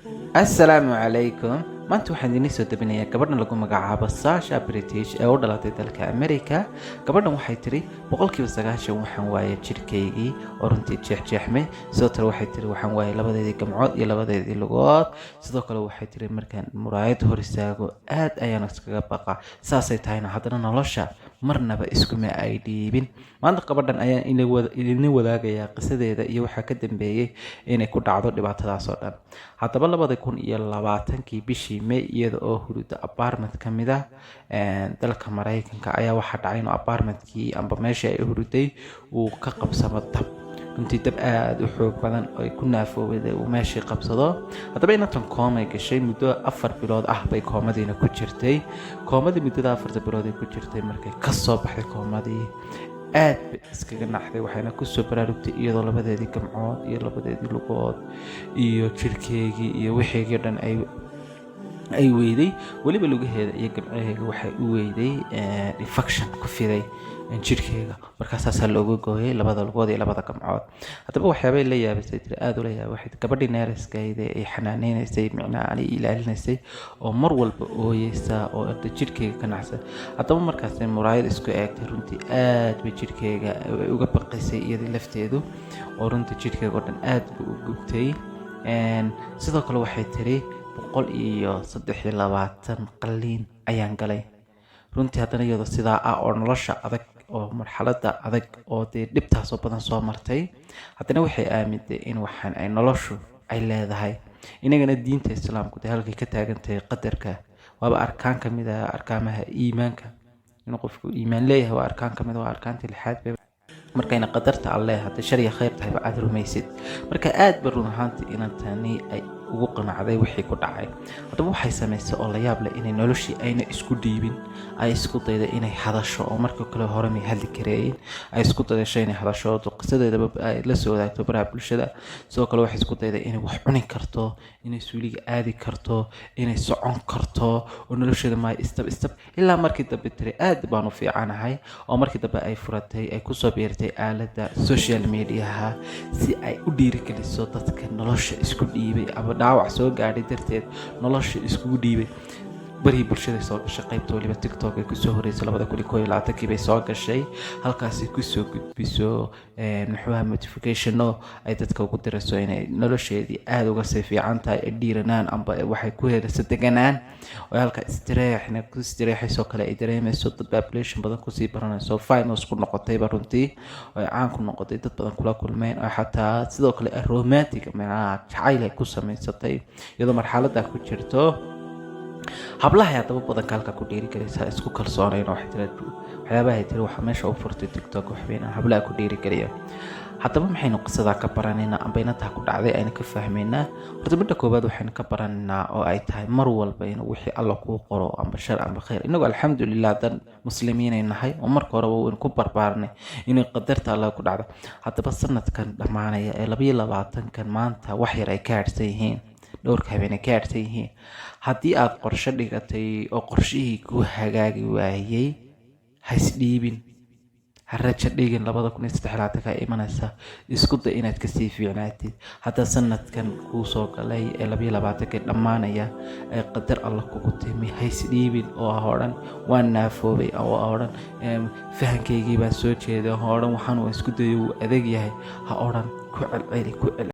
Assalaamu calaykum. Maanta waxaan idiin soo dabinayaa gabadhan lagu magacaabo Sasha British ee u dhalatay dalka Amerika. Gabadhan waxay tiri boqolkiiba 90 waxaan waaye jirkaygii oo runtii jeexjeexmay. Sidoo kale waxay tiri waxaan waaye labadeedii gamcood iyo labadeedii lugood. Sidoo kale waxay tiri markaan muraayad hor istaago aad ayaan iskaga baqaa. Saasay tahayna haddana nolosha marnaba iskuma ay dhiibin. Maanta gabadhan ayaan idin wadaagayaa qisadeeda iyo waxa ka dambeeyay inay ku dhacdo dhibaatadaas oo dhan. Haddaba 2020 bishii May iyada oo hurida apartment ka mid ah dalka Mareykanka ayaa waxa dhacay in apartmentkii amba meesha ay huruday uu ka qabsamo dab. runtii dab aad u xoog badan oo ay ku naafowday uu meeshii qabsado. haddaba inantan koomay gashay muddo 4 bilood ah bay koomadiina ku jirtay. koomadii muddada 4 bilood ay ku jirtay markay ka soo baxday koomadii aad bay iskaga naxday waxayna ku soo baraarugtay iyadoo labadeedii gamcood iyo labadeedii lugood iyo jirkeygii iyo wixii dhan ay weyday. weliba lugaheeda iyo gamceheega waxay u weyday infection ku fiday jirkeega. markaasaa looga gooyay labada lugood iyo labada gamcood. haddaba waxyaabay la yaabisay tiri aad u la yaabay waxay gabadhii neereskayda ay xanaaneysay micnaa ilaalinaysay oo mar walba ooyeysa oo jirkeega ka naxsan. haddaba markaas muraayad isku eegtay runtii aad bay jirkeega uga baqaysay iyadii lafteedu oo runtii jirkeega oo dhan aad buu u gubtay. sidoo kale waxay tiri 123 qalliin ayaan galay. runtii haddana iyadoo sidaa ah oo nolosha adag oo marxaladda adag oo dee dhibtaasoo badan soo martay haddana waxay aamintay in waxaan ay noloshu ay leedahay. inagana diinta islaamku dee halkay ka taagantahay qadarka waaba arkaan ka mid ah arkaamaha iimaanka. inuu qofku iimaan leeyahay waa arkaan ka mid ah waa arkaantii lixaad bay markayna qadarta alle hadda shar iyo khayr tahay aad rumaysid. marka aad ba run ahaantii inantani ay ugu qanacday wixii ku dhacay. haddaba waxay samaysay oo la yaab leh inay noloshii ayna isku dhiibin ay isku dayday inay hadasho oo markii kale hore may hadli kareeyeen ay isku dayday inay hadasho oo qisadeedaba ay la soo wadaagto baraha bulshada. sidoo kale waxay isku dayday inay wax cuni karto inay suuliga aadi karto inay socon karto oo nolosheeda ma istab ilaa markii dambe tiri aad baan u fiicanahay oo markii dambe ay furatay ay ku soo biirtay aaladda social media si ay u dhiirigeliso dadka nolosha isku dhiibay ama dhaawac soo gaadhay darteed nolosha iskugu dhiibay. bari bulshada soo gashay qaybta waliba TikTok ay ku soo horeysay 2021 bay soo gashay halkaas ku soo gudbiso nuxuha notification ay dadka ugu dirayso inay nolosheedii aad uga sii fiican tahay dhiiranaan amba waxay ku helaysaa deganaan oo halka istiraexayso kale ay dareemayso dad population badan ku sii baranayso famous ku noqotay runtii oo caan ku noqotay dad badan kula kulmeen oo xataa sidoo kale romantic jacayl ay ku samaysatay iyadoo marxaladda ku jirto. hablaha haddaba badanka halka ku dhiirigelinaysa isku kalsoonayna waxyaabaha ay tiri waxa meesha u furtay TikTok waxbayna hablaha ku dhiirigeliya. haddaba maxaynu qisada ka baranaynaa amba inta ku dhacday ayna ka fahmaynaa. horta midda koobaad waxaynu ka baranaynaa oo ay tahay mar walba in wixii alla kuu qoro amba shar amba khayr inagu alxamdulillah dan muslimiin ay nahay oo marka hore waan ku barbaarnay in qadarta alla ku dhacdo. haddaba sanadkan dhamaanaya ee 2020kan maanta wax yar ay ka harsan yihiin dhowrka habeen ka harsan yihiin. haddii aad qorshe dhigatay oo qorshihii ku hagaagi waayay ha isdhiibin ha rajo dhigin 2023 ka imanaysa isku day inaad ka sii fiicnaatid. hadda sanadkan kuu soo galay ee 2020 dhamaanaya ee qadar alla kugu timi ha isdhiibin oo horan waan naafoobay oo horan fahankaygii baan soo jeeday oo horan waxaan isku dayo adeeg yahay ha oran ku celceli